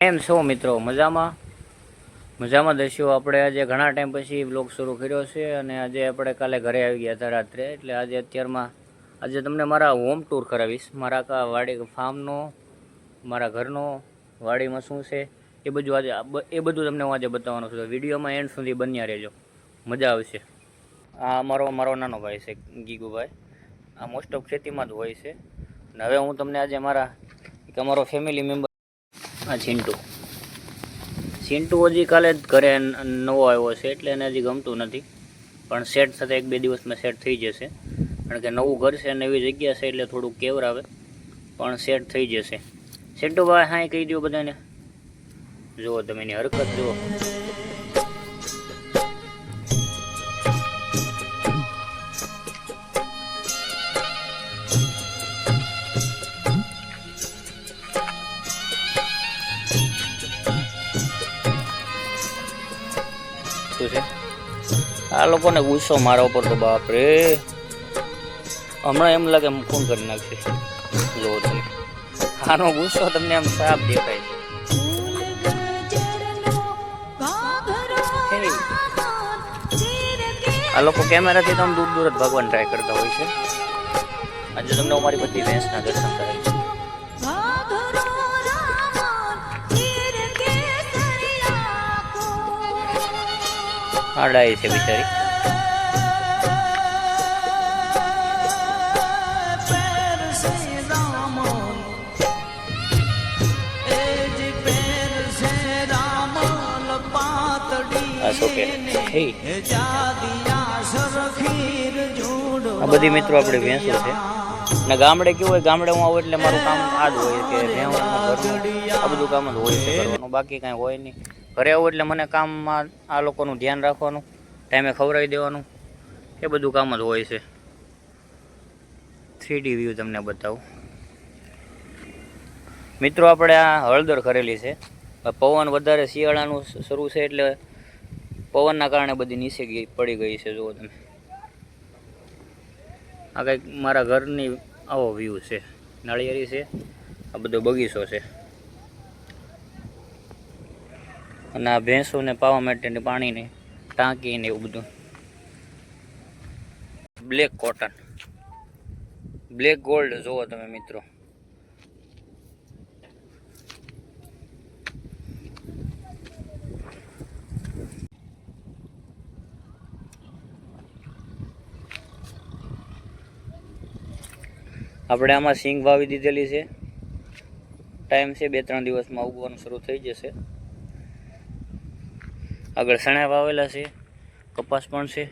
કેમ છો મિત્રો? મજામાં મજામાં દસ્યો. આપણે આજે ઘણા ટાઈમ પછી બ્લોગ શરૂ કર્યો છે અને આજે આપણે કાલે ઘરે આવી ગયા હતા રાત્રે, એટલે આજે તમને મારા હોમ ટૂર કરાવીશ, મારા વાડી ફાર્મનો, મારા ઘરનો, વાડીમાં શું છે એ બધું તમને હું આજે બતાવવાનું છું. વિડીયોમાં એન્ડ સુધી બન્યા રહેજો, મજા આવશે. આ મારો નાનો ભાઈ છે ગીગુભાઈ. આ મોસ્ટ ઓફ ખેતીમાં જ હોય છે. અને હવે હું તમને આજે અમારો ફેમિલી મેમ્બર, આ ચિંટુ હજી કાલે જ ઘરે નવો આવ્યો છે, એટલે એને હજી ગમતું નથી, પણ સેટ સાથે 1-2 દિવસમાં સેટ થઈ જશે. કારણ કે નવું ઘર છે, નવી જગ્યા છે, એટલે થોડુંક કેવરાવે, પણ સેટ થઈ જશે. ચિંટુભાઈ હા કહી દો બધાને. જુઓ તમે એની હરકત જુઓ. શું છે આ લોકોને ગુસ્સો મારા ઉપર તો બાપ રે, હમણાં એમ લાગે ફોન કરી નાખશે. જુઓ તમે, આનો ગુસ્સો તમને આમ સાફ દેખાય છે. આ લોકો કેમેરાથી તો આમ દૂર દૂર જ ભગવાન ટ્રાય કરતા હોય છે. આજે તમને અમારી બધી ભેંસના દર્શન કરાવીશ. આડાઈ છે બિચારી. આ બધી મિત્રો આપણી ભેંસો છે. ને ગામડે કેવું હોય, ગામડે હું આવું એટલે મારું કામ આ જ હોય કે આ બધું કામ જ હોય છે કરવાનું, બાકી કાંઈ હોય નહીં. ઘરે આવું એટલે મને કામમાં આ લોકોનું ધ્યાન રાખવાનું, ટાઈમે ખવડાવી દેવાનું, એ બધું કામ જ હોય છે. 3D વ્યૂ તમને બતાવું મિત્રો. આપણે આ હળદર કરેલી છે. પવન વધારે શિયાળાનું શરૂ છે, એટલે પવનના કારણે બધી નીચે પડી ગઈ છે. જુઓ તમે, આ કંઈક મારા ઘરની આવો વ્યૂ છે. નાળિયેરી છે, આ બધો બગીચો છે, અને આ ભેંસોને પાવા માટેની પાણીની ટાંકી ને એવું બધું. બ્લેક કોટન, બ્લેક ગોલ્ડ જુઓ તમે મિત્રો. આપણે આમાં સિંગ વાવી દીધેલી છે. ટાઈમ છે 2-3 દિવસમાં ઉગવાનું શરૂ થઈ જશે. આગળ ચણા વાવેલા છે, કપાસ પણ છે.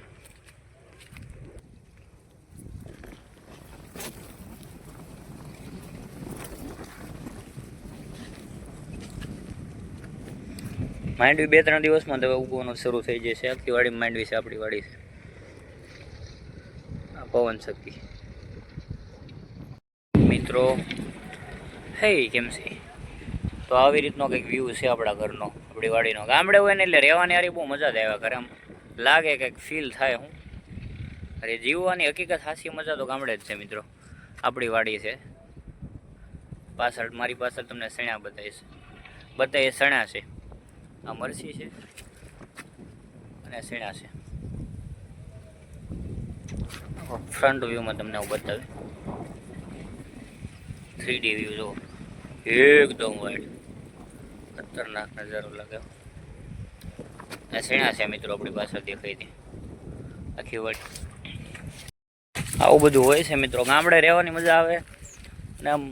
માંડવી 2-3 દિવસમાં હવે ઉગવાનું શરૂ થઈ જશે. આખી વાડી માંડવી છે, આપણી વાડી છે. આ પવન શક્તિ મિત્રો. હે કેમ છે? તો આવી રીતનો કંઈક વ્યૂ છે આપણા ઘરનો, આપણી વાડીનો. ગામડે હોય ને એટલે રહેવાની યારી બહુ મજા જ આવ્યા કરે. આમ લાગે કંઈક ફીલ થાય. હું અરે જીવવાની હકીકત હાસી મજા તો ગામડે જ છે મિત્રો. આપણી વાડી છે પાછળ, મારી પાછળ તમને સણા બતાવીશ. બધા એ સણા છે. આ મરસી છે અને સણા છે. ફ્રન્ટ વ્યૂમાં તમને હું બતાવી. 3D વ્યૂ જો એકદમ વાઇડ, ખતરનાક નજારો લાગે. આ સણા છે મિત્રો, આપણી પાછળ દેખાય હતી આખી વાડી. આવું બધું હોય છે મિત્રો. ગામડે રહેવાની મજા આવે ને આમ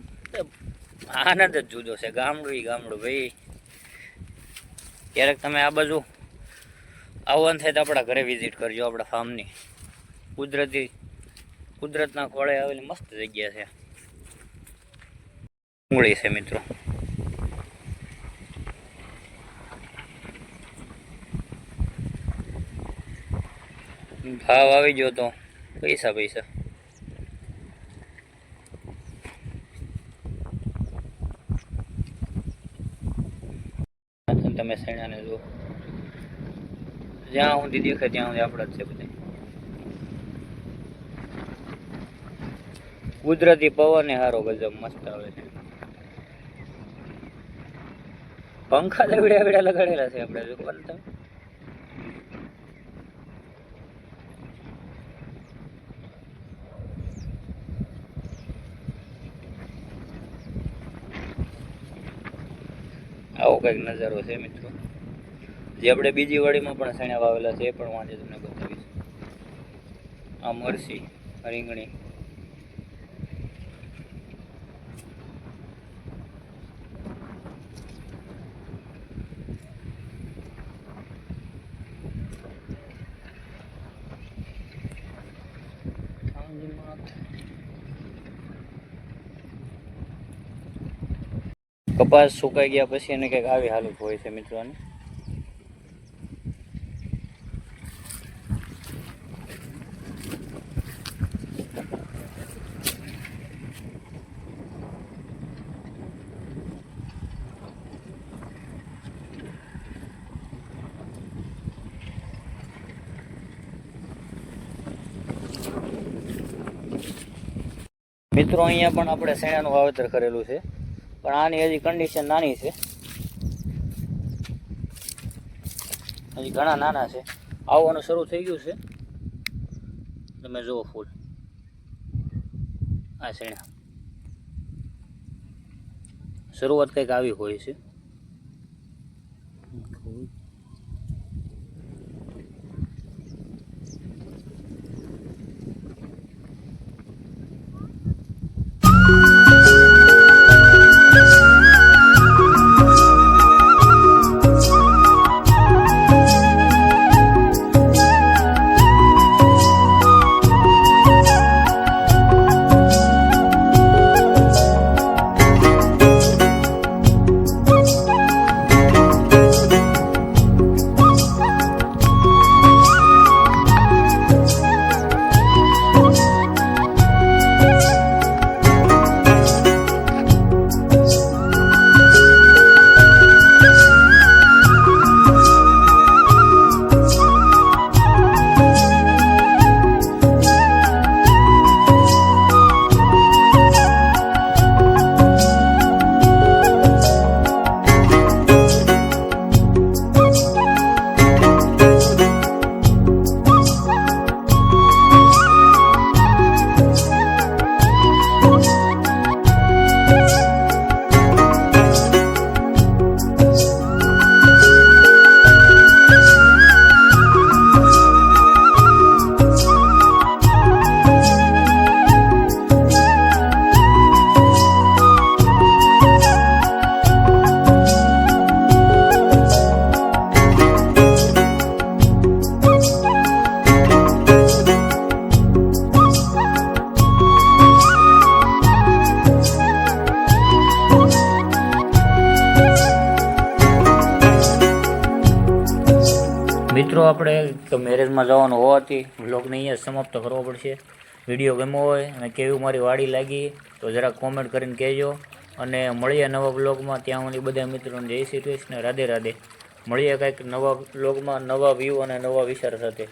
આનંદ જ જુદો છે. ગામડું ભાઈ. ક્યારેક તમે આ બાજુ આવવાનું થાય તો આપણા ઘરે વિઝિટ કરજો. આપણા ફાર્મની કુદરતના ખોળે આવેલી મસ્ત જગ્યા છે. ડુંગળી છે મિત્રો. ભાવ આવી ગયો તો પૈસા. તમે સૈણાને જુઓ, જ્યાં સુધી દેખાય ત્યાં સુધી આપણા જ છે બધા. કુદરતી પવન હારો ગજબ મસ્ત આવે છે. પંખા તો એવડ્યા લગાડેલા છે આપણે, જો ખબર તમે. આવો કંઈક નજારો છે મિત્રો. જે આપણે બીજી વાડીમાં પણ સણ્યા વાવેલા છે એ પણ વાંચે તમને બતાવીશ. આ મરસી, રીંગણી, કપાસ સુકાઈ ગયા પછી એને કંઈક આવી હાલત હોય છે મિત્રોની. મિત્રો અહીંયા પણ આપણે શેણાનું વાવેતર કરેલું છે, પણ આની હજી કન્ડિશન નાની છે, હજી ઘણા નાના છે. આવવાનું શરૂ થઈ ગયું છે, તમે જુઓ ફૂલ આ શેણા. શરૂઆત કંઈક આવી હોય છે. મિત્રો આપણે મેરેજમાં જવાનું હોવાથી વ્લોગને અહીંયા સમાપ્ત કરવો પડશે. વિડીયો ગમ્યો હોય અને કેવી મારી વાડી લાગી તો જરા કોમેન્ટ કરીને કહેજો, અને મળીએ નવા વ્લોગમાં. ત્યાં સુધી બધા મિત્રોને જય શ્રી કૃષ્ણ, રાધે રાધે. મળીએ કંઈક નવા વ્લોગમાં નવા વ્યૂ અને નવા વિચાર સાથે.